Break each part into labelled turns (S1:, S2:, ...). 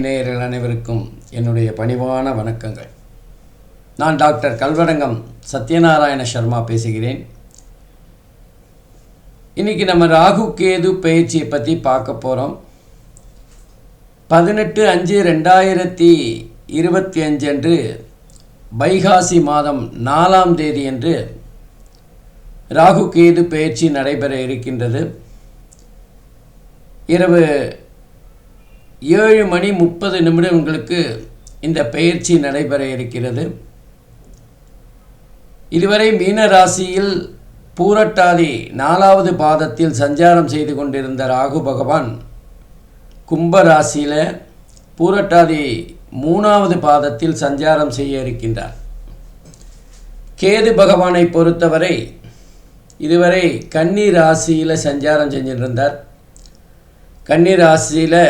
S1: நேயர்கள் அனைவருக்கும் என்னுடைய பணிவான வணக்கங்கள். நான் டாக்டர் கல்வரங்கம் சத்யநாராயண சர்மா பேசுகிறேன். இன்றைக்கி நம்ம ராகு கேது பயிற்சியை பற்றி பார்க்க போகிறோம். 18/5/2025 அன்று வைகாசி மாதம் 4ஆம் தேதி அன்று ராகு கேது பயிற்சி நடைபெற இருக்கின்றது. இரவு 7:30 இந்த பயிற்சி நடைபெற இருக்கிறது. இதுவரை மீன ராசியில் பூரட்டாதி 4வது பாதத்தில் சஞ்சாரம் செய்து கொண்டிருந்த ராகு பகவான் கும்ப ராசியில் பூரட்டாதி 3வது பாதத்தில் சஞ்சாரம் செய்ய இருக்கின்றார். கேது பகவானை பொறுத்தவரை இதுவரை கன்னி ராசியில் சஞ்சாரம் செஞ்சிருந்தார். கன்னி ராசியில்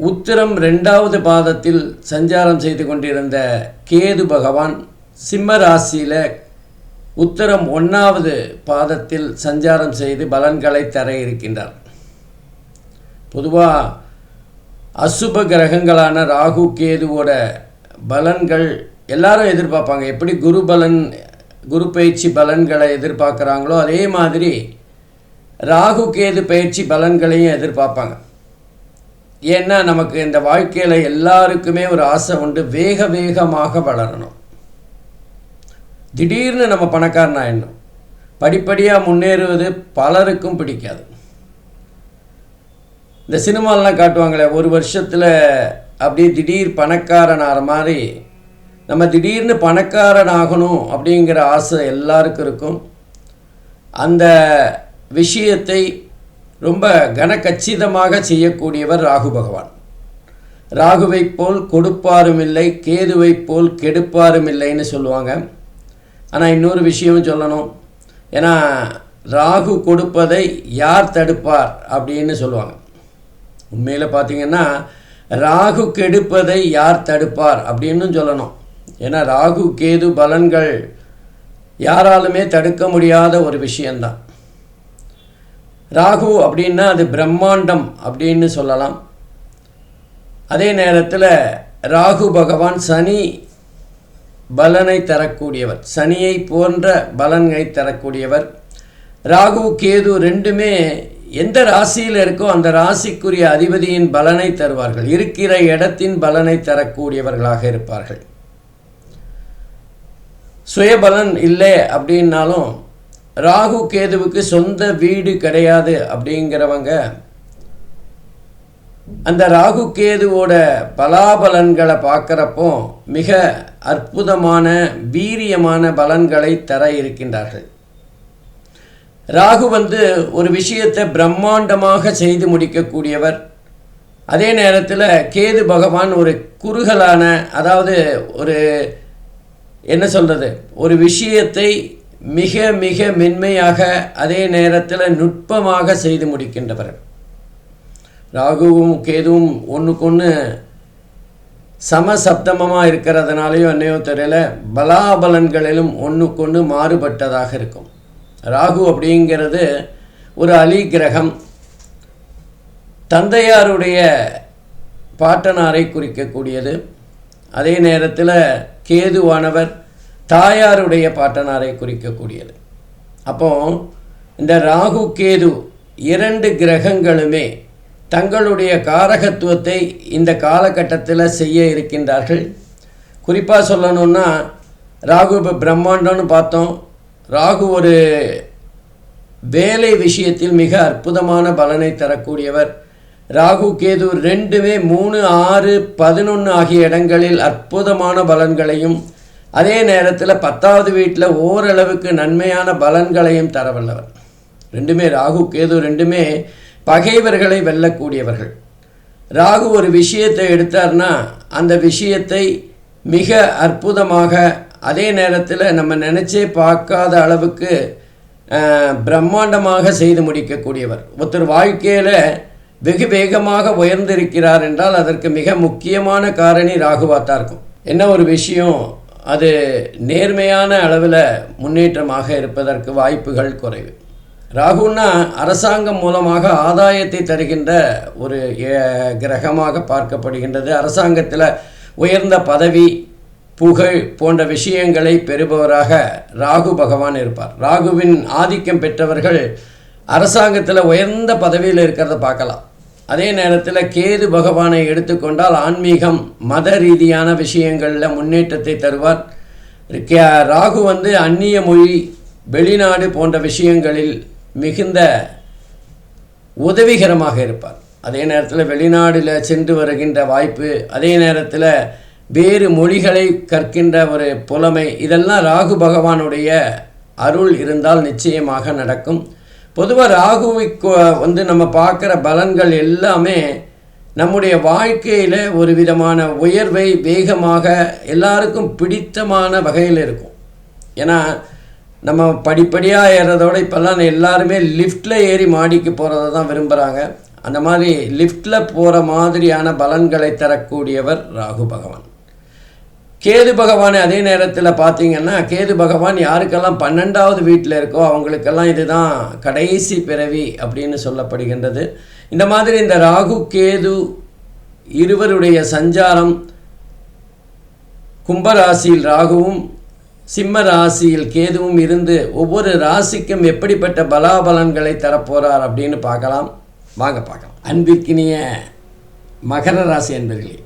S1: உத்திரம் 2வது பாதத்தில் சஞ்சாரம் செய்து கொண்டிருந்த கேது பகவான் சிம்ம ராசியில் உத்திரம் 1வது பாதத்தில் சஞ்சாரம் செய்து பலன்களை தர இருக்கின்றார். பொதுவாக அசுப கிரகங்களான ராகு கேதுவோட பலன்கள் எல்லாரும் எதிர்பார்ப்பாங்க. எப்படி குரு பயிற்சி பலன்களை எதிர்பார்க்குறாங்களோ அதே மாதிரி ராகு கேது பயிற்சி பலன்களையும் எதிர்பார்ப்பாங்க. ஏன்னா நமக்கு இந்த வாழ்க்கையில் எல்லாருக்குமே ஒரு ஆசை உண்டு, வேகமாக வளரணும், திடீர்னு நம்ம பணக்காரன் ஆயிடணும். படிப்படியாக முன்னேறுவது பலருக்கும் பிடிக்காது. இந்த சினிமாலாம் காட்டுவாங்களே, ஒரு வருஷத்தில் அப்படியே திடீர் பணக்காரன் ஆகிற மாதிரி நம்ம திடீர்னு பணக்காரன் ஆகணும் அப்படிங்கிற ஆசை எல்லாருக்கும் இருக்கும். அந்த விஷயத்தை ரொம்ப கனகச்சிதமாக செய்யக்கூடியவர் ராகு பகவான். ராகுவை போல் கொடுப்பாரும் இல்லை, கேதுவை போல் கெடுப்பாரும் இல்லைன்னு சொல்லுவாங்க. ஆனால் இன்னொரு விஷயம் சொல்லணும். ஏன்னா ராகு கொடுப்பதை யார் தடுப்பார் அப்படின்னு சொல்லுவாங்க. உண்மையில் பார்த்திங்கன்னா ராகு கெடுப்பதை யார் தடுப்பார் அப்படின்னு சொல்லணும். ஏன்னா ராகு கேது பலன்கள் யாராலுமே தடுக்க முடியாத ஒரு விஷயந்தான். ராகு அப்படின்னா அது பிரம்மாண்டம் அப்படின்னு சொல்லலாம். அதே நேரத்தில் ராகு பகவான் சனி பலனை தரக்கூடியவர், சனியை போன்ற பலனை தரக்கூடியவர். ராகு கேது ரெண்டுமே எந்த ராசியில் இருக்கோ அந்த ராசிக்குரிய அதிபதியின் பலனை தருவார்கள், இருக்கிற இடத்தின் பலனை தரக்கூடியவர்களாக இருப்பார்கள். சுயபலன் இல்லை அப்படின்னாலும் ராகு கேதுவுக்கு சொந்த வீடு கிடையாது அப்படிங்கிறவங்க அந்த ராகு கேதுவோட பலாபலன்களை பார்க்குறப்போ மிக அற்புதமான வீரியமான பலன்களை தர இருக்கின்றார்கள். ராகு ஒரு விஷயத்தை பிரம்மாண்டமாக செய்து முடிக்கக்கூடியவர். அதே நேரத்தில் கேது பகவான் ஒரு குறுகலான, அதாவது ஒரு விஷயத்தை மிக மிக மென்மையாக அதே நேரத்தில் நுட்பமாக செய்து முடிக்கின்றவர். ராகுவும் கேதுவும் ஒன்றுக்கொன்று சமசப்தமமாக இருக்கிறதுனாலையும் என்னையோ தெரியல, பலாபலன்களிலும் ஒன்றுக்கொன்று மாறுபட்டதாக இருக்கும். ராகு அப்படிங்கிறது ஒரு அலி கிரகம். தந்தையாருடைய பாட்டனாரை குறிக்கக்கூடியது. அதே நேரத்தில் கேதுவானவர் தாயாருடைய பாட்டனாரை குறிக்கக்கூடியது. அப்போ இந்த ராகு கேது 2 கிரகங்களுமே தங்களுடைய காரகத்துவத்தை இந்த காலகட்டத்தில் செய்ய இருக்கின்றார்கள். குறிப்பாக சொல்லணுன்னா ராகு இப்போ பிரம்மாண்டம்னு பார்த்தோம். ராகு ஒரு வேலை விஷயத்தில் மிக அற்புதமான பலனை தரக்கூடியவர். ராகு கேது ரெண்டுமே 3, 6, 11 ஆகிய இடங்களில் அற்புதமான பலன்களையும் அதே நேரத்தில் 10வது வீட்டில் ஓரளவுக்கு நன்மையான பலன்களையும் தரவல்லவர். ரெண்டுமே ராகு கேது ரெண்டுமே பகைவர்களை வெல்லக்கூடியவர்கள். ராகு ஒரு விஷயத்தை எடுத்தார்னா அந்த விஷயத்தை மிக அற்புதமாக அதே நேரத்தில் நம்ம நினச்சே பார்க்காத அளவுக்கு பிரம்மாண்டமாக செய்து முடிக்கக்கூடியவர். ஒருத்தர் வாழ்க்கையில் வெகு வேகமாக உயர்ந்திருக்கிறார் என்றால் அதற்கு மிக முக்கியமான காரணி ராகுவாத்தான் இருக்கும். என்ன ஒரு விஷயம், அது நேர்மையான அளவில் முன்னேற்றமாக இருப்பதற்கு வாய்ப்புகள் குறைவு. ராகுன்னா அரசாங்கம் மூலமாக ஆதாயத்தை தருகின்ற ஒரு கிரகமாக பார்க்கப்படுகின்றது. அரசாங்கத்தில் உயர்ந்த பதவி, புகழ் போன்ற விஷயங்களை பெறுபவராக ராகு பகவான் இருப்பார். ராகுவின் ஆதிக்கம் பெற்றவர்கள் அரசாங்கத்தில் உயர்ந்த பதவியில் இருக்கிறத பார்க்கலாம். அதே நேரத்தில் கேது பகவானை எடுத்துக்கொண்டால் ஆன்மீகம், மத ரீதியான விஷயங்களில் முன்னேற்றத்தை தருவார். ராகு அந்நிய மொழி, வெளிநாடு போன்ற விஷயங்களில் மிகுந்த உதவிகரமாக இருப்பார். அதே நேரத்தில் வெளிநாடில் சென்று வருகின்ற வாய்ப்பு, அதே நேரத்தில் வேறு மொழிகளை கற்கின்ற ஒரு புலமை, இதெல்லாம் ராகு பகவானுடைய அருள் இருந்தால் நிச்சயமாக நடக்கும். பொதுவாக ராகுவுக்கு நம்ம பார்க்குற பலன்கள் எல்லாமே நம்முடைய வாழ்க்கையில் ஒரு விதமான உயர்வை வேகமாக எல்லாருக்கும் பிடித்தமான வகையில் இருக்கும். ஏன்னா நம்ம படிப்படியாக ஏறதோட இப்போல்லாம் எல்லாருமே லிஃப்டில் ஏறி மாடிக்கு போகிறத தான் விரும்புகிறாங்க. அந்த மாதிரி லிஃப்டில் போகிற மாதிரியான பலன்களை தரக்கூடியவர் ராகு பகவான். கேது பகவானை அதே நேரத்தில் பார்த்திங்கன்னா, கேது பகவான் யாருக்கெல்லாம் 12வது வீட்டில் இருக்கோ அவங்களுக்கெல்லாம் இதுதான் கடைசி பிறவி அப்படின்னு சொல்லப்படுகின்றது. இந்த மாதிரி இந்த ராகு கேது இருவருடைய சஞ்சாரம், கும்பராசியில் ராகுவும் சிம்ம ராசியில் கேதுவும் இருந்து ஒவ்வொரு ராசிக்கும் எப்படிப்பட்ட பலாபலன்களை தரப்போகிறார் அப்படின்னு பார்க்கலாம். வாங்க பார்க்கலாம். அன்பிற்கினிய மகர ராசி அன்பர்களே,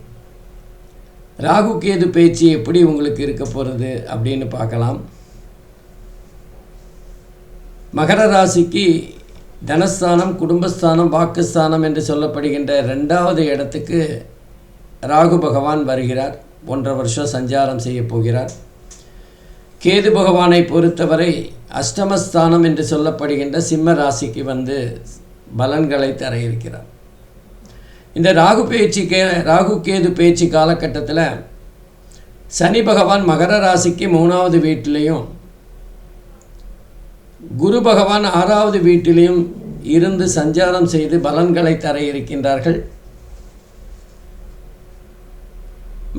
S1: ராகு கேது பேச்சு எப்படி உங்களுக்கு இருக்க போகிறது அப்படின்னு பார்க்கலாம். மகர ராசிக்கு தனஸ்தானம், குடும்பஸ்தானம், வாக்குஸ்தானம் என்று சொல்லப்படுகின்ற 2வது இடத்துக்கு ராகு பகவான் வருகிறார். 1.5 வருஷம் சஞ்சாரம் செய்ய போகிறார். கேது பகவானை பொறுத்தவரை அஷ்டமஸ்தானம் என்று சொல்லப்படுகின்ற சிம்ம ராசிக்கு பலன்களை தர இருக்கிறார். இந்த ராகு கேது பேச்சு காலகட்டத்தில் சனி பகவான் மகர ராசிக்கு 3வது வீட்டிலையும், குரு பகவான் 6வது வீட்டிலையும் இருந்து சஞ்சாரம் செய்து பலன்களை தர இருக்கின்றார்கள்.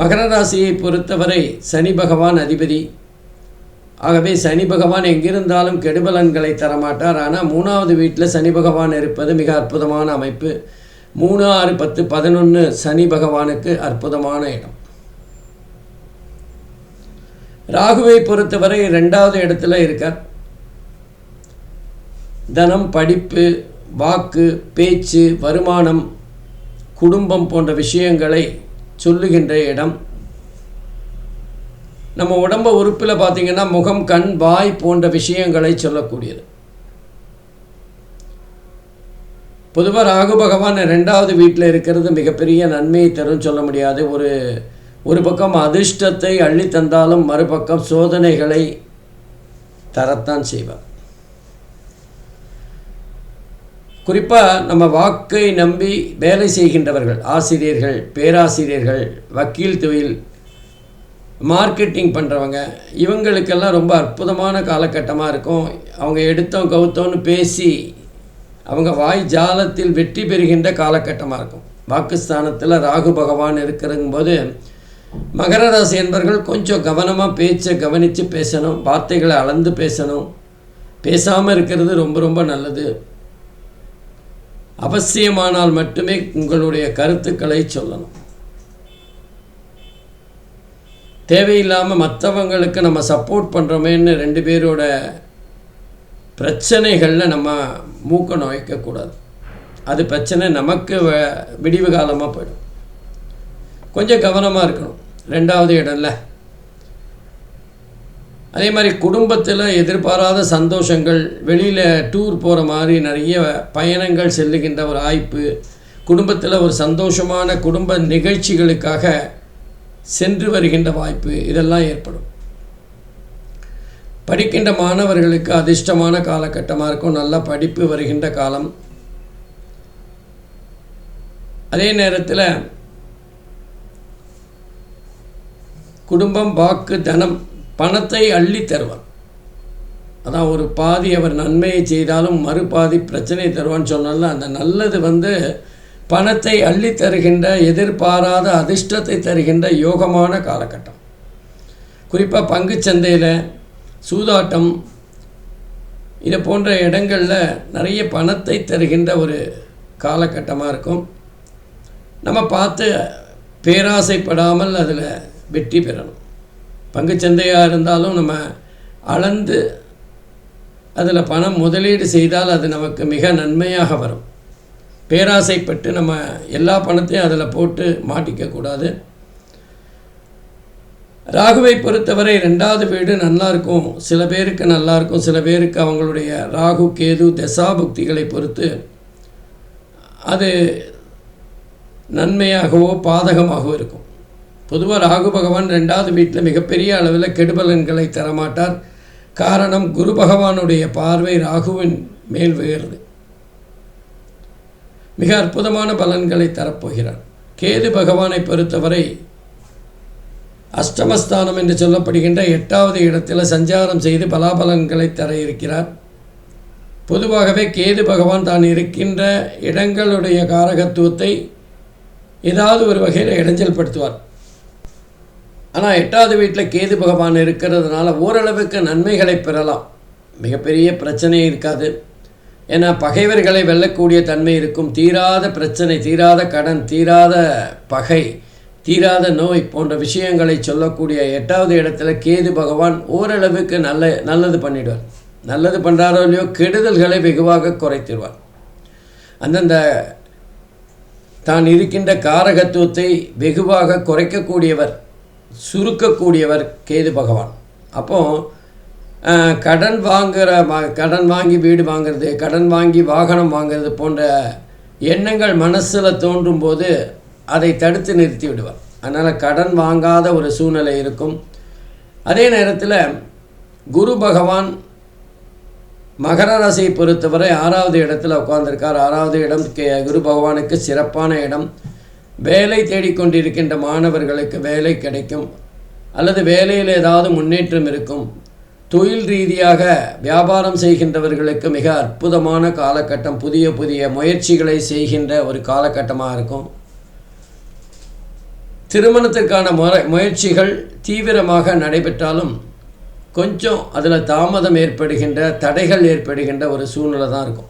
S1: மகர ராசியை பொறுத்தவரை சனி பகவான் அதிபதி. ஆகவே சனி பகவான் எங்கிருந்தாலும் கெடுபலன்களை தரமாட்டார். ஆனால் 3வது வீட்டில் சனி பகவான் இருப்பது மிக அற்புதமான அமைப்பு. 3, 6, 10, 11 சனி பகவானுக்கு அற்புதமான இடம். ராகுவை பொறுத்தவரை 2வது இடத்துல இருக்கார். தனம், படிப்பு, வாக்கு, பேச்சு, வருமானம், குடும்பம் போன்ற விஷயங்களை சொல்லுகின்ற இடம். நம்ம உடம்பு உறுப்பில் பார்த்திங்கன்னா முகம், கண், வாய் போன்ற விஷயங்களை சொல்லக்கூடியது. பொதுவாக ராகு பகவான் 2வது வீட்டில் இருக்கிறது மிகப்பெரிய நன்மையை தரும் சொல்ல முடியாது. ஒரு பக்கம் அதிர்ஷ்டத்தை அள்ளி தந்தாலும் மறுபக்கம் சோதனைகளை தரத்தான் செய்வார். குறிப்பாக நம்ம வாக்கை நம்பி வேலை செய்கின்றவர்கள், ஆசிரியர்கள், பேராசிரியர்கள், வக்கீல் தொழில், மார்க்கெட்டிங் பண்ணுறவங்க, இவங்களுக்கெல்லாம் ரொம்ப அற்புதமான காலகட்டமாக இருக்கும். அவங்க எடுத்தோம் கவுத்தோன்னு பேசி அவங்க வாய் ஜாலத்தில் வெற்றி பெறுகின்ற காலகட்டமாக இருக்கும். வாக்குஸ்தானத்தில் ராகு பகவான் இருக்கிறங்கும்போது மகர ராசி என்பவர்கள் கொஞ்சம் கவனமாக பேச்சை கவனித்து பேசணும், வார்த்தைகளை அளந்து பேசணும். பேசாமல் இருக்கிறது ரொம்ப ரொம்ப நல்லது. அவசியமானால் மட்டுமே உங்களுடைய கருத்துக்களை சொல்லணும். தேவையில்லாமல் மற்றவங்களுக்கு நம்ம சப்போர்ட் பண்ணுறோமேன்னு 2 பேரோட பிரச்சனைகளில் நம்ம மூக்க நுழைக்கக்கூடாது. அது பிரச்சனை நமக்கு விடிவு காலமாக போயிடும். கொஞ்சம் கவனமாக இருக்கணும். 2வது இடம்ல அதே மாதிரி குடும்பத்தில் எதிர்பாராத சந்தோஷங்கள், வெளியில் டூர் போகிற மாதிரி நிறைய பயணங்கள் செல்லுகின்ற ஒரு வாய்ப்பு, குடும்பத்தில் ஒரு சந்தோஷமான குடும்ப நிகழ்ச்சிகளுக்காக சென்று வருகின்ற வாய்ப்பு, இதெல்லாம் ஏற்படும். படிக்கின்ற மாணவர்களுக்கு அதிர்ஷ்டமான காலகட்டமாக இருக்கும். நல்லா படிப்பு வருகின்ற காலம். அதே நேரத்தில் குடும்பம், வாக்கு, தனம், பணத்தை அள்ளி தருவார். அதான் ஒரு பாதி அவர் நன்மையை செய்தாலும் மறுபாதி பிரச்சனை தருவான்னு சொன்னால அந்த நல்லது பணத்தை அள்ளி தருகின்ற, எதிர்பாராத அதிர்ஷ்டத்தை தருகின்ற யோகமான காலகட்டம். குறிப்பாக பங்குச்சந்தையில், சூதாட்டம், இதை போன்ற இடங்களில் நிறைய பணத்தை தருகின்ற ஒரு காலகட்டமாக இருக்கும். நம்ம பார்த்து பேராசைப்படாமல் அதில் வெற்றி பெறணும். பங்குச்சந்தையாக இருந்தாலும் நம்ம அளந்து அதில் பணம் முதலீடு செய்தால் அது நமக்கு மிக நன்மையாக வரும். பேராசைப்பட்டு நம்ம எல்லா பணத்தையும் அதில் போட்டு மாட்டிக்கக்கூடாது. ராகுவை பொறுத்தவரை 2வது வீடு நல்லா இருக்கும். சில பேருக்கு நல்லா இருக்கும், சில பேருக்கு அவங்களுடைய ராகு கேது தசாபுக்திகளை பொறுத்து அது நன்மையாகவோ பாதகமாகவோ இருக்கும். பொதுவாக ராகு பகவான் 2வது வீட்டில் மிகப்பெரிய அளவில் கெடுபலன்களை தரமாட்டார். காரணம், குரு பகவானுடைய பார்வை ராகுவின் மேல் விழுகிறது. மிக அற்புதமான பலன்களை தரப்போகிறார். கேது பகவானை பொறுத்தவரை அஷ்டமஸ்தானம் என்று சொல்லப்படுகின்ற 8வது இடத்தில் சஞ்சாரம் செய்து பலாபலன்களை தர இருக்கிறார். பொதுவாகவே கேது பகவான் தான் இருக்கின்ற இடங்களுடைய காரகத்துவத்தை ஏதாவது ஒரு வகையில் இடைஞ்சல் படுத்துவார். ஆனால் 8வது வீட்டில் கேது பகவான் இருக்கிறதுனால ஓரளவுக்கு நன்மைகளை பெறலாம். மிகப்பெரிய பிரச்சனை இருக்காது. ஏன்னா பகைவர்களை வெல்லக்கூடிய தன்மை இருக்கும். தீராத பிரச்சனை, தீராத கடன், தீராத பகை, தீராத நோய் போன்ற விஷயங்களை சொல்லக்கூடிய 8வது இடத்துல கேது பகவான் ஓரளவுக்கு நல்லது பண்ணிடுவார். நல்லது பண்ணுறாரோ இல்லையோ கெடுதல்களை வெகுவாக குறைத்திடுவார். அந்தந்த தான் இருக்கின்ற காரகத்துவத்தை வெகுவாக குறைக்கக்கூடியவர், சுருக்கக்கூடியவர் கேது பகவான். அப்போது கடன் வாங்கி வீடு வாங்கிறது, கடன் வாங்கி வாகனம் வாங்கிறது போன்ற எண்ணங்கள் மனசில் தோன்றும் போது அதை தடுத்து நிறுத்தி விடுவார். அதனால் கடன் வாங்காத ஒரு சூழ்நிலை இருக்கும். அதே நேரத்தில் குரு பகவான் மகர ராசியை பொறுத்தவரை 6வது இடத்துல உட்கார்ந்திருக்கார். 6வது இடம் குரு பகவானுக்கு சிறப்பான இடம். வேலை தேடிக்கொண்டிருக்கின்ற மாணவர்களுக்கு வேலை கிடைக்கும், அல்லது வேலையில் ஏதாவது முன்னேற்றம் இருக்கும். தொழில் ரீதியாக வியாபாரம் செய்கின்றவர்களுக்கு மிக அற்புதமான காலகட்டம். புதிய புதிய முயற்சிகளை செய்கின்ற ஒரு காலகட்டமாக இருக்கும். திருமணத்திற்கான முயற்சிகள் தீவிரமாக நடைபெற்றாலும் கொஞ்சம் அதில் தாமதம் ஏற்படுகின்ற, தடைகள் ஏற்படுகின்ற ஒரு சூழ்நிலை தான் இருக்கும்.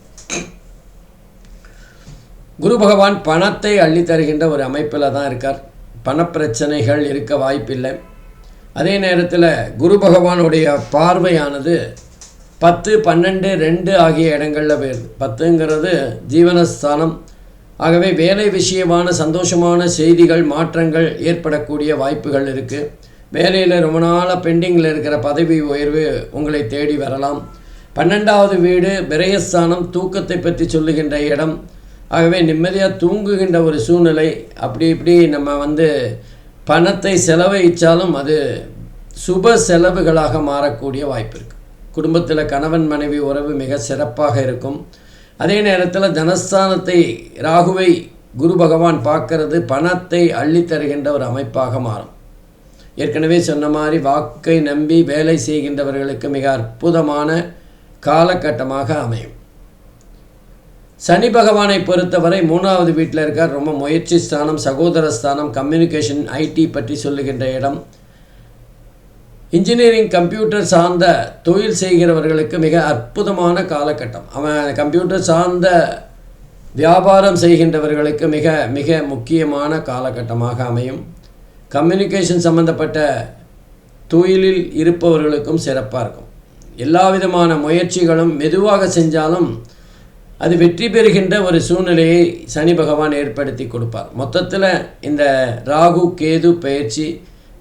S1: குரு பகவான் பணத்தை அள்ளித்தருகின்ற ஒரு அமைப்பில் தான் இருக்கார். பணப்பிரச்சனைகள் இருக்க வாய்ப்பில்லை. அதே நேரத்தில் குரு பகவானுடைய பார்வையானது 10, 12, 2 ஆகிய இடங்களில் போயிருது. 10ங்கிறது ஜீவனஸ்தானம். ஆகவே வேலை விஷயமான சந்தோஷமான செய்திகள், மாற்றங்கள் ஏற்படக்கூடிய வாய்ப்புகள் இருக்குது. வேலையில் ரொம்ப நாளாக பெண்டிங்கில் இருக்கிற பதவி உயர்வு உங்களை தேடி வரலாம். 12வது வீடு விரயஸ்தானம், தூக்கத்தை பற்றி சொல்லுகின்ற இடம். ஆகவே நிம்மதியாக தூங்குகின்ற ஒரு சூழ்நிலை. அப்படி இப்படி நம்ம பணத்தை செலவழித்தாலும் அது சுப செலவுகளாக மாறக்கூடிய வாய்ப்பு இருக்குது. குடும்பத்தில் கணவன் மனைவி உறவு மிக சிறப்பாக இருக்கும். அதே நேரத்தில் தனஸ்தானத்தை ராகுவை குரு பகவான் பார்க்கறது பணத்தை அள்ளித்தருகின்ற ஒரு அமைப்பாக மாறும். ஏற்கனவே சொன்ன மாதிரி வாக்கை நம்பி வேலை செய்கின்றவர்களுக்கு மிக அற்புதமான காலகட்டமாக அமையும். சனி பகவானை பொறுத்தவரை 3வது வீட்டில் இருக்கார். ரொம்ப முயற்சி ஸ்தானம், சகோதர ஸ்தானம், கம்யூனிகேஷன், ஐடி பற்றி சொல்லுகின்ற இடம். இன்ஜினியரிங், கம்ப்யூட்டர் சார்ந்த தொழில் செய்கிறவர்களுக்கு மிக அற்புதமான காலகட்டம். அவன் கம்ப்யூட்டர் சார்ந்த வியாபாரம் செய்கின்றவர்களுக்கு மிக மிக முக்கியமான காலகட்டமாக அமையும். கம்யூனிகேஷன் சம்பந்தப்பட்ட தொழிலில் இருப்பவர்களுக்கும் சிறப்பாக இருக்கும். எல்லா விதமான முயற்சிகளும் மெதுவாக செஞ்சாலும் அது வெற்றி பெறுகின்ற ஒரு சூழ்நிலையை சனி பகவான் ஏற்படுத்தி கொடுப்பார். மொத்தத்தில் இந்த ராகு கேது பயிற்சி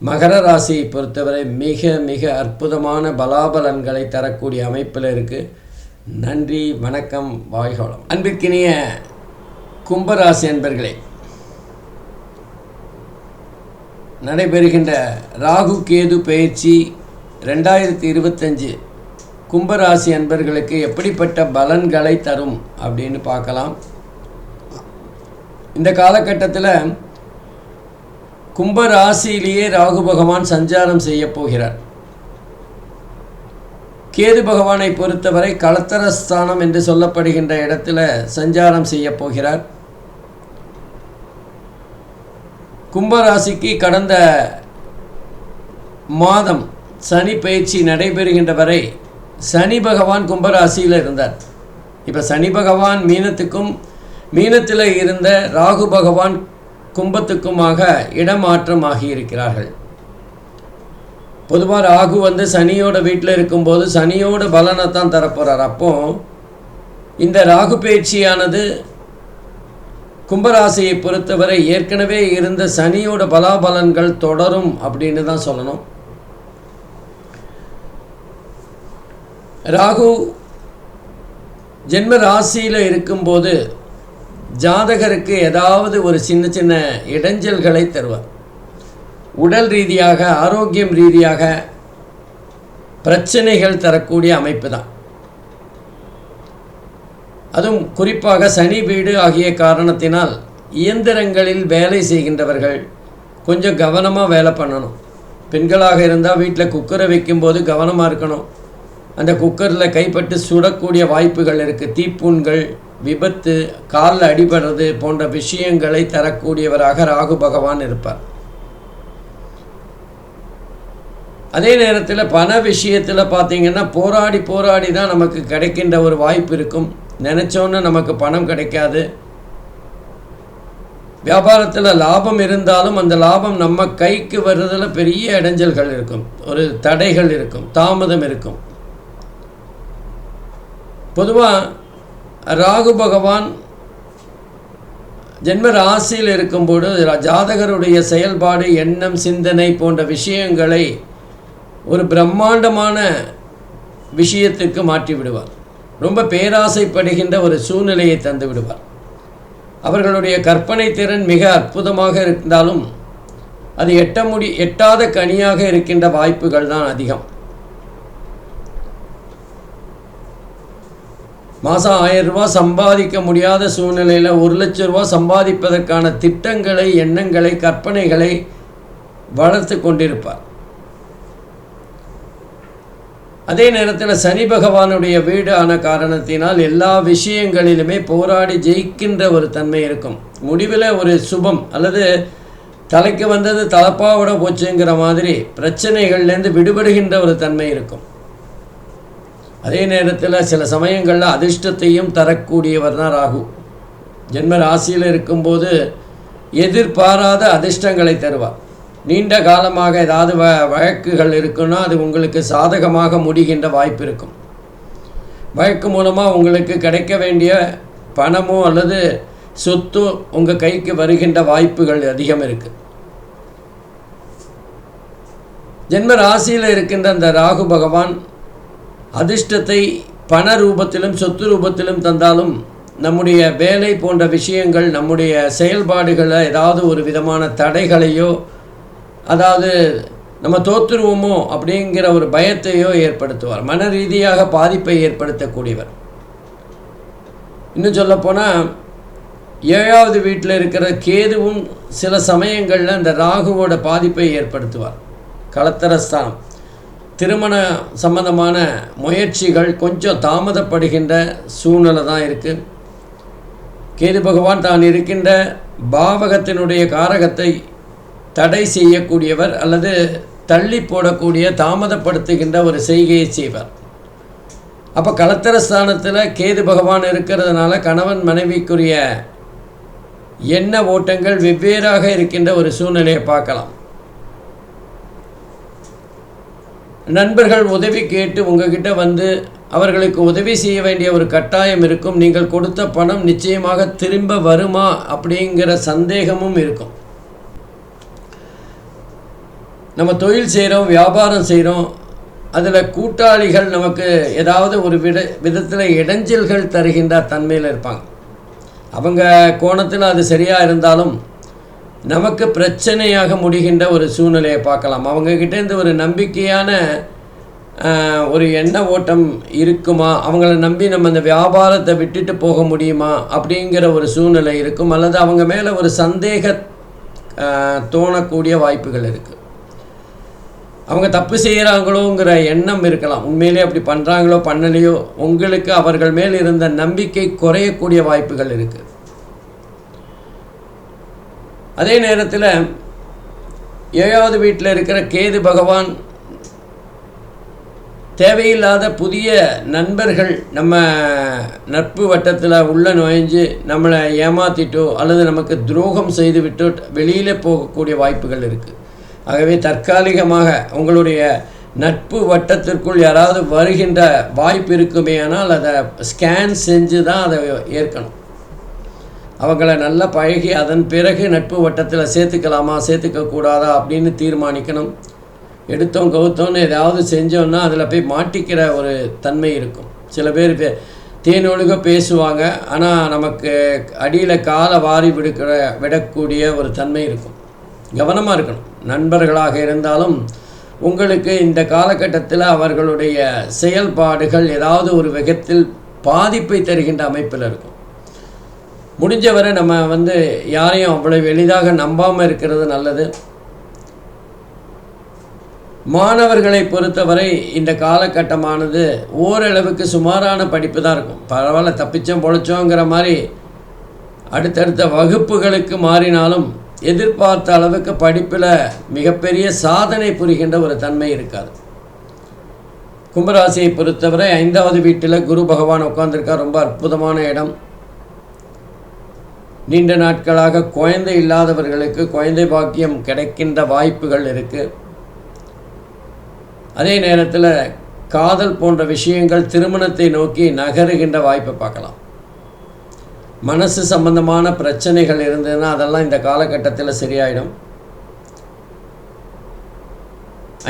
S1: மகர ராசியை பொறுத்தவரை மிக மிக அற்புதமான பலாபலன்களை தரக்கூடிய அமைப்பில் இருக்குது. நன்றி, வணக்கம், வாழ்க வளம். அன்பிற்கினிய கும்பராசி அன்பர்களே, நடைபெறுகின்ற ராகு கேது பயிற்சி 2025 கும்பராசி அன்பர்களுக்கு எப்படிப்பட்ட பலன்களை தரும் அப்படின்னு பார்க்கலாம். இந்த காலகட்டத்தில் கும்பராசியிலேயே ராகு பகவான் சஞ்சாரம் செய்ய போகிறார். கேது பகவானை பொறுத்தவரை களத்திரஸ்தானம் என்று சொல்லப்படுகின்ற இடத்துல சஞ்சாரம் செய்ய போகிறார். கும்பராசிக்கு கடந்த மாதம் சனி பயிற்சி நடைபெறுகின்ற வரை சனி பகவான் கும்பராசியில் இருந்தார். இப்போ சனி பகவான் மீனத்தில் இருந்த ராகு பகவான் கும்பத்துக்குமாக இடமாற்றம் ஆகியிருக்கிறார்கள். பொதுவாக ராகு சனியோட வீட்டில் இருக்கும்போது சனியோட பலனை தான் தரப்போகிறார். அப்போ இந்த ராகு பேச்சியானது கும்பராசியை பொறுத்தவரை ஏற்கனவே இருந்த சனியோட பலாபலன்கள் தொடரும் அப்படின்னு தான் சொல்லணும். ராகு ஜென்ம ராசியில் இருக்கும்போது ஜாதகருக்கு ஏதாவது ஒரு சின்ன சின்ன இடைஞ்சல்களை தருவார். உடல் ரீதியாக, ஆரோக்கியம் ரீதியாக பிரச்சனைகள் தரக்கூடிய அமைப்பு தான். அதுவும் குறிப்பாக சனி வீடு ஆகிய காரணத்தினால் இயந்திரங்களில் வேலை செய்கின்றவர்கள் கொஞ்சம் கவனமாக வேலை பண்ணணும். பெண்களாக இருந்தால் வீட்டில் குக்கரை வைக்கும்போது கவனமாக இருக்கணும். அந்த குக்கரில் கைப்பட்டு சுடக்கூடிய வாய்ப்புகள் இருக்குது. தீப்புண்கள், விபத்து, காலில் அடிபடுறது போன்ற விஷயங்களை தரக்கூடியவராக ராகு பகவான் இருப்பார். அதே நேரத்தில் பண விஷயத்தில் பார்த்திங்கன்னா போராடி தான் நமக்கு கிடைக்கின்ற ஒரு வாய்ப்பு இருக்கும். நினச்சோன்னு நமக்கு பணம் கிடைக்காது. வியாபாரத்தில் லாபம் இருந்தாலும் அந்த லாபம் நம்ம கைக்கு வர்றதில் பெரிய இடைஞ்சல்கள் இருக்கும், ஒரு தடைகள் இருக்கும், தாமதம் இருக்கும். பொதுவாக ராகு பகவான் ஜென்ம ராசியில் இருக்கும்போது ஜாதகருடைய செயல்பாடு, எண்ணம், சிந்தனை போன்ற விஷயங்களை ஒரு பிரம்மாண்டமான விஷயத்துக்கு மாற்றி விடுவார். ரொம்ப பேராசைப்படுகின்ற ஒரு சூழ்நிலையை தந்து விடுவார். அவர்களுடைய கற்பனை திறன் மிக அற்புதமாக இருந்தாலும் அது எட்டாத கனியாக இருக்கின்ற வாய்ப்புகள் தான் அதிகம். மாதம் 1000 ரூபாய் சம்பாதிக்க முடியாத சூழ்நிலையில் 1 லட்சம் ரூபாய் சம்பாதிப்பதற்கான திட்டங்களை, எண்ணங்களை, கற்பனைகளை வளர்த்து கொண்டிருப்பார். அதே நேரத்தில் சனி பகவானுடைய வீடு ஆன காரணத்தினால் எல்லா விஷயங்களிலுமே போராடி ஜெயிக்கின்ற ஒரு தன்மை இருக்கும். முடிவில் ஒரு சுபம் அல்லது தலைக்கு வந்தது தலப்பாவோட போச்சுங்கிற மாதிரி பிரச்சனைகள்லேருந்து விடுபடுகின்ற ஒரு தன்மை இருக்கும். அதே நேரத்தில் சில சமயங்களில் அதிர்ஷ்டத்தையும் தரக்கூடியவர் தான் ராகு. ஜென்ம ராசியில் இருக்கும்போது எதிர்பாராத அதிர்ஷ்டங்களை தருவார். நீண்ட காலமாக ஏதாவது வழக்குகள் இருக்குன்னா அது உங்களுக்கு சாதகமாக முடிகின்ற வாய்ப்பு இருக்கும். வழக்கு மூலமாக உங்களுக்கு கிடைக்க வேண்டிய பணமோ அல்லது சொத்தோ உங்கள் கைக்கு வருகின்ற வாய்ப்புகள் அதிகம் இருக்குது. ஜென்ம ராசியில் இருக்கின்ற அந்த ராகு பகவான் அதிர்ஷ்டத்தை பண ரூபத்திலும் சொத்து ரூபத்திலும் தந்தாலும் நம்முடைய வேலை போன்ற விஷயங்கள், நம்முடைய செயல்பாடுகளை ஏதாவது ஒரு விதமான தடைகளையோ, அதாவது நம்ம தோற்றுருவோமோ அப்படிங்கிற ஒரு பயத்தையோ ஏற்படுத்துவார். மன ரீதியாக பாதிப்பை ஏற்படுத்தக்கூடியவர். இன்னும் சொல்லப்போனால் 7வது வீட்டில் இருக்கிற கேதுவும் சில சமயங்களில் இந்த ராகுவோட பாதிப்பை ஏற்படுத்துவார். களத்திரஸ்தானம், திருமண சம்பந்தமான முயற்சிகள் கொஞ்சம் தாமதப்படுகின்ற சூழ்நிலை தான் இருக்குது. கேது பகவான் தான் இருக்கின்ற பாவகத்தினுடைய காரகத்தை தடை செய்யக்கூடியவர் அல்லது தள்ளி போடக்கூடிய, தாமதப்படுத்துகின்ற ஒரு செய்கையை செய்வார். அப்போ களத்திரஸ்தானத்தில் கேது பகவான் இருக்கிறதுனால கணவன் மனைவிக்குரிய எண்ண ஓட்டங்கள் வெவ்வேறாக இருக்கின்ற ஒரு சூழ்நிலையை பார்க்கலாம். நண்பர்கள் உதவி கேட்டு உங்ககிட்ட அவர்களுக்கு உதவி செய்ய வேண்டிய ஒரு கட்டாயம் இருக்கும். நீங்கள் கொடுத்த பணம் நிச்சயமாக திரும்ப வருமா அப்படிங்கிற சந்தேகமும் இருக்கும். நம்ம தொழில் செய்கிறோம், வியாபாரம் செய்கிறோம், அதில் கூட்டாளிகள் நமக்கு ஏதாவது ஒரு விதத்தில் இடைஞ்சல்கள் தருகின்ற தன்மையில் இருப்பாங்க. அவங்க கோணத்தில் அது சரியாக இருந்தாலும் நமக்கு பிரச்சனையாக முடிகின்ற ஒரு சூழ்நிலையை பார்க்கலாம். அவங்கக்கிட்டேருந்து ஒரு நம்பிக்கையான ஒரு எண்ண ஓட்டம் இருக்குமா, அவங்கள நம்பி நம்ம அந்த வியாபாரத்தை விட்டுட்டு போக முடியுமா அப்படிங்கிற ஒரு சூழ்நிலை இருக்கும். அல்லது அவங்க மேலே ஒரு சந்தேக தோணக்கூடிய வாய்ப்புகள் இருக்குது. அவங்க தப்பு செய்கிறாங்களோங்கிற எண்ணம் இருக்கலாம். உண்மையிலே அப்படி பண்ணுறாங்களோ பண்ணலையோ உங்களுக்கு அவர்கள் மேல் இருந்த நம்பிக்கை குறையக்கூடிய வாய்ப்புகள் இருக்குது. அதே நேரத்தில் 7வது வீட்டில் இருக்கிற கேது பகவான் தேவையில்லாத புதிய நண்பர்கள் நம்ம நட்பு வட்டத்தில் உள்ள நுழைஞ்சு நம்மளை ஏமாற்றிட்டோ அல்லது நமக்கு துரோகம் செய்து விட்டோ வெளியில் போகக்கூடிய வாய்ப்புகள் இருக்குது. ஆகவே தற்காலிகமாக உங்களுடைய நட்பு வட்டத்திற்குள் யாராவது வருகின்ற வாய்ப்பு இருக்குமே, ஆனால் அதை ஸ்கேன் செஞ்சு தான் அதை ஏற்கணும். அவங்கள நல்லா பழகி அதன் பிறகு நட்பு வட்டத்தில் சேர்த்துக்கலாமா சேர்த்துக்கக்கூடாதா அப்படின்னு தீர்மானிக்கணும். எடுத்தோம் கவுத்தோன்னு ஏதாவது செஞ்சோன்னா அதில் போய் மாட்டிக்கிற ஒரு தன்மை இருக்கும். சில பேர் தேனொழுக பேசுவாங்க, ஆனால் நமக்கு அடியில் காலை வாரி விடக்கூடிய ஒரு தன்மை இருக்கும். கவனமாக இருக்கணும். நண்பர்களாக இருந்தாலும் உங்களுக்கு இந்த காலகட்டத்தில் அவர்களுடைய செயல்பாடுகள் ஏதாவது ஒரு விதத்தில் பாதிப்பை தருகின்ற அமைப்பில் இருக்கும். முடிஞ்சவரை நம்ம யாரையும் அவ்வளவு எளிதாக நம்பாமல் இருக்கிறது நல்லது. மாணவர்களை பொறுத்தவரை இந்த காலகட்டமானது ஓரளவுக்கு சுமாரான படிப்பு தான் இருக்கும். பரவாயில்ல, தப்பிச்சோம் பொழைச்சோங்கிற மாதிரி அடுத்தடுத்த வகுப்புகளுக்கு மாறினாலும் எதிர்பார்த்த அளவுக்கு படிப்பில் மிகப்பெரிய சாதனை புரிகின்ற ஒரு தன்மை இருக்காது. கும்பராசியை பொறுத்தவரை 5வது வீட்டில் குரு பகவான் உட்கார்ந்துருக்கார். ரொம்ப அற்புதமான இடம். நீண்ட நாட்களாக குழந்தை இல்லாதவர்களுக்கு குழந்தை பாக்கியம் கிடைக்கின்ற வாய்ப்புகள் இருக்குது. அதே நேரத்தில் காதல் போன்ற விஷயங்கள் திருமணத்தை நோக்கி நகருகின்ற வாய்ப்பை பார்க்கலாம். மனசு சம்பந்தமான பிரச்சனைகள் இருந்ததுன்னா அதெல்லாம் இந்த காலகட்டத்தில் சரியாயிடும்.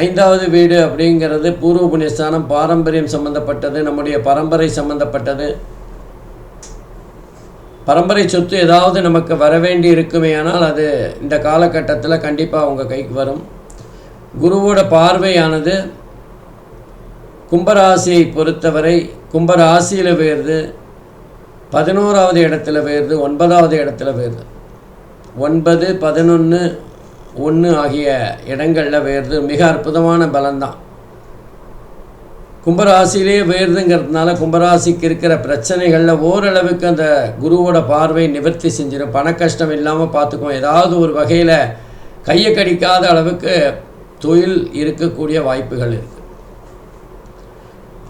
S1: 5வது வீடு அப்படிங்கிறது பூர்வ புண்ணியஸ்தானம், பாரம்பரியம் சம்பந்தப்பட்டது, நம்முடைய பரம்பரை சம்பந்தப்பட்டது. பரம்பரை சொத்து ஏதாவது நமக்கு வரவேண்டி இருக்குமே, ஆனால் அது இந்த காலகட்டத்தில் கண்டிப்பாக உங்கள் கைக்கு வரும். குருவோட பார்வையானது கும்பராசியை பொறுத்தவரை கும்பராசியில் வேறுது, 11வது இடத்துல வேறுது, 9வது இடத்துல வேறுது. 9, 11, 1 ஆகிய இடங்களில் வேறுது. மிக அற்புதமான பலன்தான். கும்பராசியிலே வேறுதுங்கிறதுனால கும்பராசிக்கு இருக்கிற பிரச்சனைகளில் ஓரளவுக்கு அந்த குருவோட பார்வை நிவர்த்தி செஞ்சிடும். பண கஷ்டம் இல்லாமல் பார்த்துக்கும். ஏதாவது ஒரு வகையில் கையை கடிக்காத அளவுக்கு தொழில் இருக்கக்கூடிய வாய்ப்புகள் இருக்குது.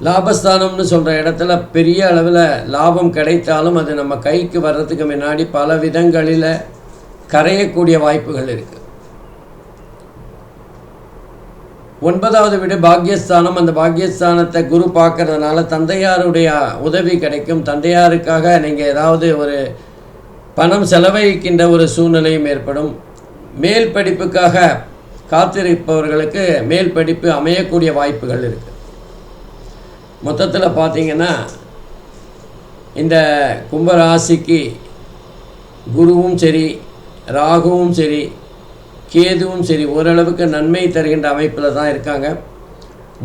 S1: லாபஸ்தானம்னு சொல்கிற இடத்துல பெரிய அளவில் லாபம் கிடைத்தாலும் அது நம்ம கைக்கு வர்றதுக்கு முன்னாடி பல விதங்களில் கரையக்கூடிய வாய்ப்புகள் இருக்குது. 9வது வீடு பாக்யஸ்தானம். அந்த பாக்யஸ்தானத்தை குரு பார்க்கறதுனால தந்தையாருடைய உதவி கிடைக்கும். தந்தையாருக்காக நீங்கள் ஏதாவது ஒரு பணம் செலவழிக்கின்ற ஒரு சூழ்நிலையும் ஏற்படும். மேல் படிப்புக்காக காத்திருப்பவர்களுக்கு மேல் படிப்பு அமையக்கூடிய வாய்ப்புகள் இருக்குது. மொத்தத்தில் பார்த்திங்கன்னா இந்த கும்பராசிக்கு குருவும் சரி, ராகுவும் சரி, கேதுவும் சரி ஓரளவுக்கு நன்மை தருகின்ற அமைப்பில் தான் இருக்காங்க.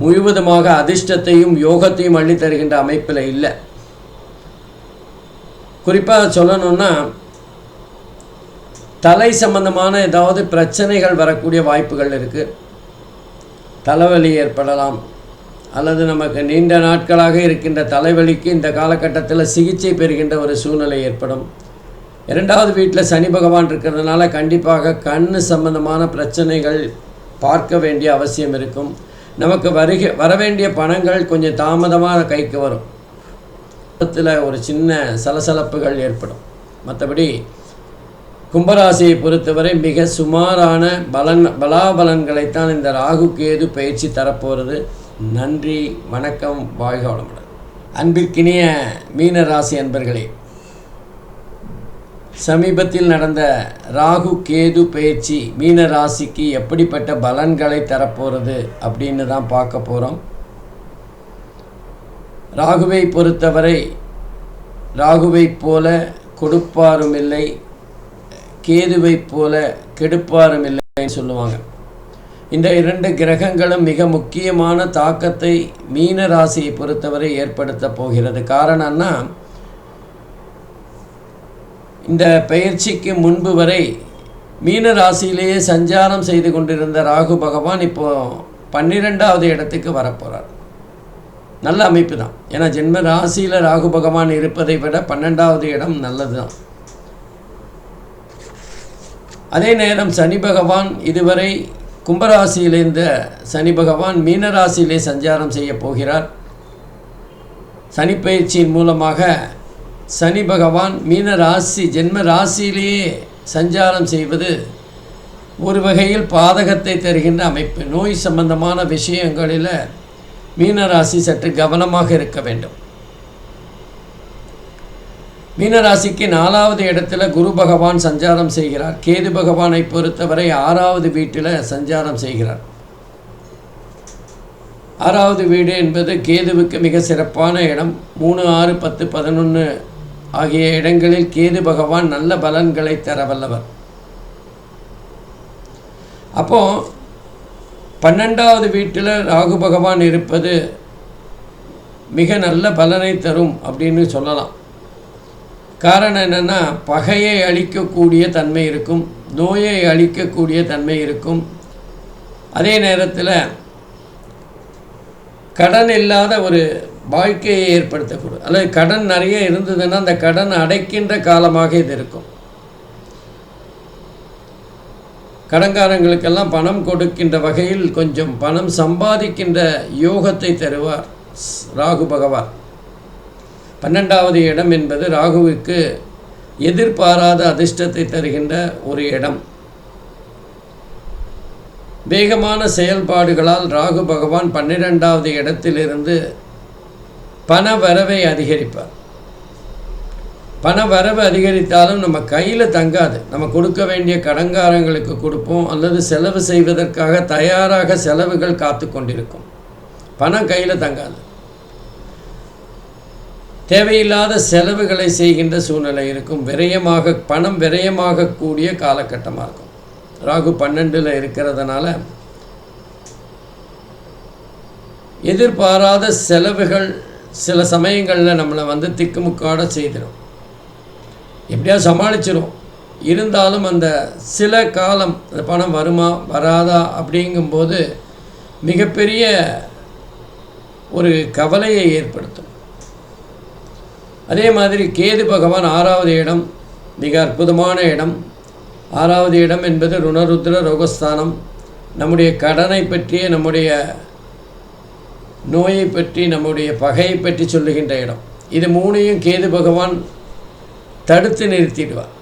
S1: முழுவதுமாக அதிர்ஷ்டத்தையும் யோகத்தையும் அள்ளி தருகின்ற அமைப்பில் இல்லை. குறிப்பாக சொல்லணுன்னா தலை சம்பந்தமான ஏதாவது பிரச்சனைகள் வரக்கூடிய வாய்ப்புகள் இருக்குது. தலைவலி ஏற்படலாம், அல்லது நமக்கு நீண்ட நாட்களாக இருக்கின்ற தலைவலிக்கு இந்த காலகட்டத்தில் சிகிச்சை பெறுகின்ற ஒரு சூழ்நிலை ஏற்படும். 2வது வீட்டில் சனி பகவான் இருக்கிறதுனால கண்டிப்பாக கண் சம்பந்தமான பிரச்சனைகள் பார்க்க வேண்டிய அவசியம் இருக்கும். நமக்கு வரவேண்டிய பணங்கள் கொஞ்சம் தாமதமாக கைக்கு வரும். ஒரு சின்ன சலசலப்புகள் ஏற்படும். மற்றபடி கும்பராசியை பொறுத்தவரை மிக சுமாரான பலாபலன்களைத்தான் இந்த ராகு கேது பயிற்சி தரப்போகிறது. நன்றி, வணக்கம், வாழ்க வளமுடன். அன்பிற்கினிய மீன ராசி அன்பர்களே, சமீபத்தில் நடந்த ராகு கேது பயிற்சி மீன ராசிக்கு எப்படிப்பட்ட பலன்களை தரப்போகிறது அப்படின்னு தான் பார்க்க போகிறோம். ராகுவை பொறுத்தவரை ராகுவைப் போல கொடுப்பாரும் இல்லை, கேதுவைப் போல கெடுப்பாரும் இல்லைன்னு சொல்லுவாங்க. இந்த 2 கிரகங்களும் மிக முக்கியமான தாக்கத்தை மீன ராசியை பொறுத்தவரை ஏற்படுத்த போகிறது. காரணம்னா இந்த பயிற்சிக்கு முன்பு வரை மீன ராசியிலேயே சஞ்சாரம் செய்து கொண்டிருந்த ராகு பகவான் இப்போது 12வது இடத்துக்கு வரப்போகிறார். நல்ல அமைப்பு தான். ஏன்னா ஜென்ம ராசியில் ராகு பகவான் இருப்பதை விட 12வது இடம் நல்லது தான். அதே நேரம் சனி பகவான் இதுவரை கும்பராசியில் இந்த சனி பகவான் மீனராசியிலே சஞ்சாரம் செய்ய போகிறார். சனிப்பயிற்சியின் மூலமாக சனி பகவான் மீன ராசி ஜென்ம ராசியிலேயே சஞ்சாரம் செய்வது ஒரு வகையில் பாதகத்தை தருகின்ற அமைப்பு. நோய் சம்பந்தமான விஷயங்களில் மீனராசி சற்று கவனமாக இருக்க வேண்டும். மீனராசிக்கு 4வது இடத்துல குரு பகவான் சஞ்சாரம் செய்கிறார். கேது பகவானை பொறுத்தவரை 6வது வீட்டில் சஞ்சாரம் செய்கிறார். 6வது வீடு என்பது கேதுவுக்கு மிக சிறப்பான இடம். 3, 6, 10, 11 ஆகிய இடங்களில் கேது பகவான் நல்ல பலன்களை தர வல்லவர். அப்போது 12வது வீட்டில் ராகு பகவான் இருப்பது மிக நல்ல பலனை தரும் அப்படின்னு சொல்லலாம். காரணம் என்னென்னா, பகையை அழிக்கக்கூடிய தன்மை இருக்கும், நோயை அழிக்கக்கூடிய தன்மை இருக்கும். அதே நேரத்தில் கடன் இல்லாத ஒரு வாழ்க்கையை ஏற்படுத்தக்கூடும். அல்லது கடன் நிறைய இருந்ததுன்னா அந்த கடன் அடைக்கின்ற காலமாக இது இருக்கும். கடன்காரங்களுக்கெல்லாம் பணம் கொடுக்கின்ற வகையில் கொஞ்சம் பணம் சம்பாதிக்கின்ற யோகத்தை தருவார் ராகு பகவான். 12வது இடம் என்பது ராகுவுக்கு எதிர்பாராத அதிர்ஷ்டத்தை தருகின்ற ஒரு இடம். வேகமான செயல்பாடுகளால் ராகு பகவான் 12வது இடத்திலிருந்து பண வரவை அதிகரிப்பார். பண வரவு அதிகரித்தாலும் நம்ம கையில் தங்காது. நம்ம கொடுக்க வேண்டிய கடன்காரங்களுக்கு கொடுப்போம், அல்லது செலவு செய்வதற்காக தயாராக செலவுகள் காத்து கொண்டிருக்கும். பணம் கையில் தங்காது. தேவையில்லாத செலவுகளை செய்கின்ற சூழ்நிலை இருக்கும். பணம் விரயமாகக்கூடிய காலகட்டமாக இருக்கும். ராகு 12ல் இருக்கிறதுனால எதிர்பாராத செலவுகள் சில சமயங்களில் நம்மளை திக்குமுக்காட செய்திடும். எப்படியா சமாளிச்சிடும். இருந்தாலும் அந்த சில காலம் அந்த பணம் வருமா வராதா அப்படிங்கும்போது மிகப்பெரிய ஒரு கவலையை ஏற்படுத்தும். அதே மாதிரி கேது பகவான் 6வது இடம் மிக அற்புதமான இடம். 6வது இடம் என்பது ருணருத்ர ரோகஸ்தானம். நம்முடைய கடனை பற்றி, நம்முடைய நோயை பற்றி, நம்முடைய பகையை பற்றி சொல்லுகின்ற இடம். இது 3ஐயும் கேது பகவான் தடுத்து நிறுத்திடுவார்.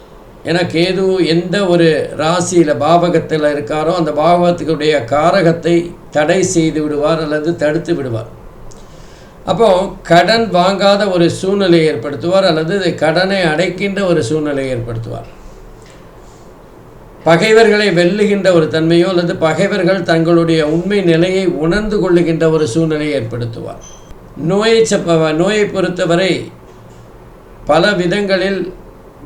S1: ஏன்னா கேது எந்த ஒரு ராசியில் பாவகத்தில் இருக்காரோ அந்த பாவகத்துக்குடைய காரகத்தை தடை செய்து விடுவார் அல்லது தடுத்து விடுவார். அப்போது கடன் வாங்காத ஒரு சூழ்நிலையை ஏற்படுத்துவார், அல்லது கடனை அடைக்கின்ற ஒரு சூழ்நிலையை ஏற்படுத்துவார். பகைவர்களை வெல்லுகின்ற ஒரு தன்மையோ அல்லது பகைவர்கள் தங்களுடைய உண்மை நிலையை உணர்ந்து கொள்ளுகின்ற ஒரு சூழ்நிலையை ஏற்படுத்துவார். நோயை பொறுத்தவரை பல விதங்களில்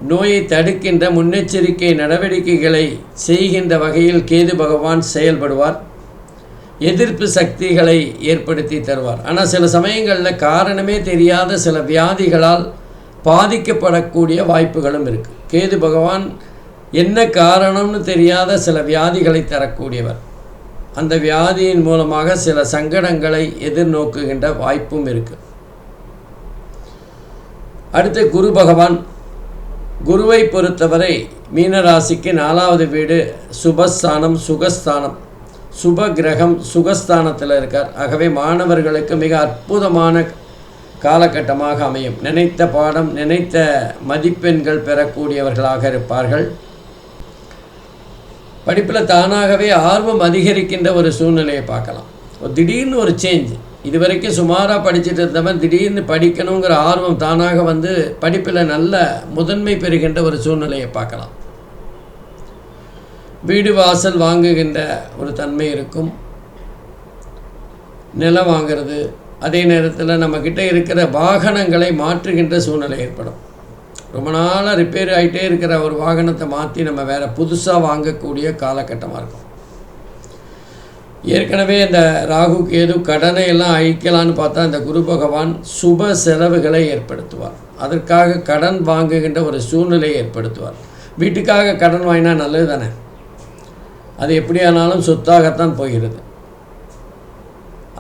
S1: நோயை தடுக்கின்ற முன்னெச்சரிக்கை நடவடிக்கைகளை செய்கின்ற வகையில் கேது பகவான் செயல்படுவார். எதிர்ப்பு சக்திகளை ஏற்படுத்தி தருவார். ஆனால் சில சமயங்களில் காரணமே தெரியாத சில வியாதிகளால் பாதிக்கப்படக்கூடிய வாய்ப்புகளும் இருக்குது. கேது பகவான் என்ன காரணம்னு தெரியாத சில வியாதிகளை தரக்கூடியவர். அந்த வியாதியின் மூலமாக சில சங்கடங்களை எதிர்நோக்குகின்ற வாய்ப்பும் இருக்குது. அடுத்து குரு பகவான். குருவை பொறுத்தவரை மீனராசிக்கு 4வது வீடு சுபஸ்தானம், சுகஸ்தானம். சுப கிரகம் சுகஸ்தானத்தில் இருக்கார். ஆகவே மாணவர்களுக்கு மிக அற்புதமான காலகட்டமாக அமையும். நினைத்த பாடம், நினைத்த மதிப்பெண்கள் பெறக்கூடியவர்களாக இருப்பார்கள். படிப்பில் தானாகவே ஆர்வம் அதிகரிக்கின்ற ஒரு சூழ்நிலையை பார்க்கலாம். திடீர்னு ஒரு சேஞ்ச். இதுவரைக்கும் சுமாராக படிச்சுட்டு இருந்தவன் திடீர்னு படிக்கணுங்கிற ஆர்வம் தானாக படிப்பில் நல்ல முதன்மை பெறுகின்ற ஒரு சூழ்நிலையை பார்க்கலாம். வீடு வாசல் வாங்குகின்ற ஒரு தன்மை இருக்கும். நிலம் வாங்கிறது, அதே நேரத்தில் நம்மக்கிட்ட இருக்கிற வாகனங்களை மாற்றுகின்ற சூழ்நிலை ஏற்படும். ரொம்ப நாளாக ரிப்பேர் ஆகிட்டே இருக்கிற ஒரு வாகனத்தை மாற்றி நம்ம வேறு புதுசாக வாங்கக்கூடிய காலகட்டமாக இருக்கும். ஏற்கனவே இந்த ராகு கேது கடனை எல்லாம் அழிக்கலான்னு பார்த்தா இந்த குரு பகவான் சுப செலவுகளை ஏற்படுத்துவார். அதற்காக கடன் வாங்குகின்ற ஒரு சூழ்நிலையை ஏற்படுத்துவார். வீட்டுக்காக கடன் வாங்கினா நல்லது தானே, அது எப்படியானாலும் சொத்தாகத்தான் போகிறது.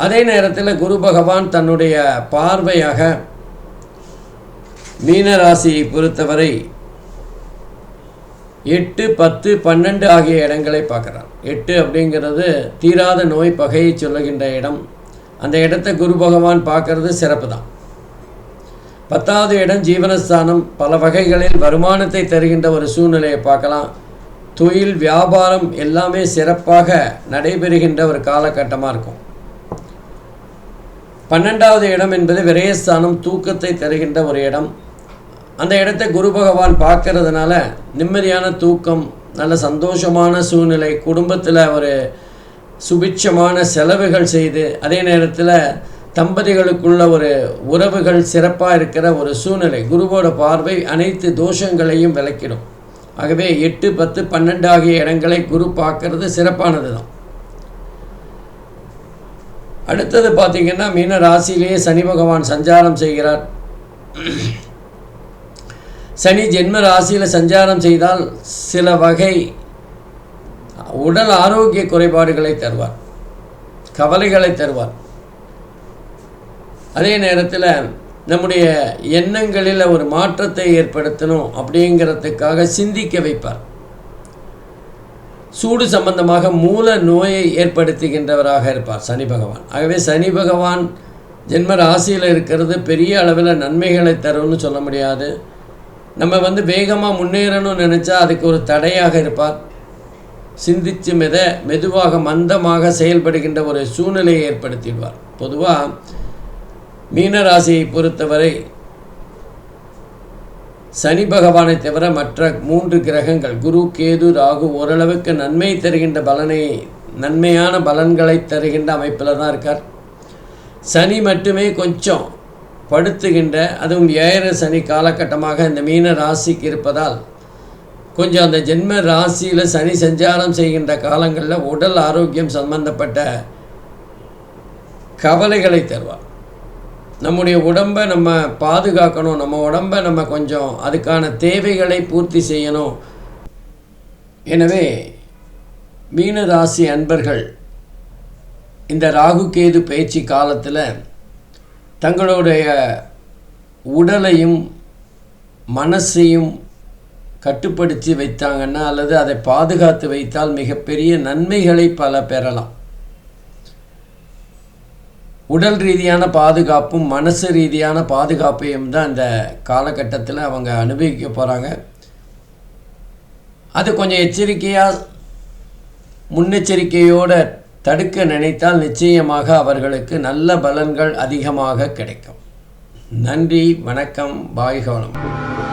S1: அதே நேரத்தில் குரு பகவான் தன்னுடைய பார்வையாக மீனராசியை பொறுத்தவரை 8, 10, 12 ஆகிய இடங்களை பார்க்குறார். 8 அப்படிங்கிறது தீராத நோய் பகையை சொல்லுகின்ற இடம். அந்த இடத்தை குரு பகவான் பார்க்கறது சிறப்பு தான். 10வது இடம் ஜீவனஸ்தானம், பல வகைகளில் வருமானத்தை தருகின்ற ஒரு சூழ்நிலையை பார்க்கலாம். தொழில் வியாபாரம் எல்லாமே சிறப்பாக நடைபெறுகின்ற ஒரு காலகட்டமாக இருக்கும். 12வது இடம் என்பது விரயஸ்தானம், தூக்கத்தை தருகின்ற ஒரு இடம். அந்த இடத்தை குரு பகவான் பார்க்கறதுனால நிம்மதியான தூக்கம், நல்ல சந்தோஷமான சூழ்நிலை, குடும்பத்தில் ஒரு சுபிட்சமான செலவுகள் செய்து, அதே நேரத்தில் தம்பதிகளுக்குள்ள ஒரு உறவுகள் சிறப்பாக இருக்கிற ஒரு சூழ்நிலை. குருவோட பார்வை அனைத்து தோஷங்களையும் விளக்கிடும். ஆகவே 8, 10, 12 ஆகிய இடங்களை குரு பார்க்கறது சிறப்பானது தான். அடுத்தது பார்த்திங்கன்னா மீன ராசியிலேயே சனி பகவான் சஞ்சாரம் செய்கிறார். சனி ஜென்ம ராசியில் சஞ்சாரம் செய்தால் சில வகை உடல் ஆரோக்கிய குறைபாடுகளை தருவார், கவலைகளை தருவார். அதே நேரத்தில் நம்முடைய எண்ணங்களில் ஒரு மாற்றத்தை ஏற்படுத்தணும் அப்படிங்கிறதுக்காக சிந்திக்க வைப்பார். சூடு சம்பந்தமாக மூல நோயை ஏற்படுத்துகின்றவராக இருப்பார் சனி பகவான். ஆகவே சனி பகவான் ஜென்ம ராசியில் இருக்கிறது பெரிய அளவில் நன்மைகளை தரும்னு சொல்ல முடியாது. நம்ம வேகமாக முன்னேறணும்னு நினச்சா அதுக்கு ஒரு தடையாக இருப்பார். சிந்தித்து மெதுவாக மந்தமாக செயல்படுகின்ற ஒரு சூழ்நிலையை ஏற்படுத்திடுவார். பொதுவாக மீனராசியை பொறுத்தவரை சனி பகவானை தவிர மற்ற 3 கிரகங்கள் குரு, கேது, ராகு ஓரளவுக்கு நன்மை தருகின்ற நன்மையான பலன்களை தருகின்ற அமைப்பில் தான் இருக்கார். சனி மட்டுமே கொஞ்சம் படுத்துகின்ற, அதுவும் ஏழரை சனி காலகட்டமாக இந்த மீன ராசிக்கு இருப்பதால் கொஞ்சம் அந்த ஜென்ம ராசியில் சனி சஞ்சாரம் செய்கின்ற காலங்களில் உடல் ஆரோக்கியம் சம்பந்தப்பட்ட கவலைகளை தருவார். நம்முடைய உடம்பை நம்ம பாதுகாக்கணும், நம்ம உடம்பை நம்ம கொஞ்சம் அதுக்கான தேவைகளை பூர்த்தி செய்யணும். எனவே மீன ராசி அன்பர்கள் இந்த ராகு கேது பயிற்சி காலத்தில் தங்களுடைய உடலையும் மனசையும் கட்டுப்படுத்தி வைத்தாங்கன்னா, அல்லது அதை பாதுகாத்து வைத்தால் மிகப்பெரிய நன்மைகளை பல பெறலாம். உடல் ரீதியான பாதுகாப்பும் மனசு ரீதியான பாதுகாப்பையும் தான் இந்த காலகட்டத்தில் அவங்க அனுபவிக்க போகிறாங்க. அது கொஞ்சம் எச்சரிக்கையாக முன்னெச்சரிக்கையோடு தடுக்க நினைத்தால் நிச்சயமாக அவர்களுக்கு நல்ல பலன்கள் அதிகமாக கிடைக்கும். நன்றி, வணக்கம், வாழ்க வளமுடன்.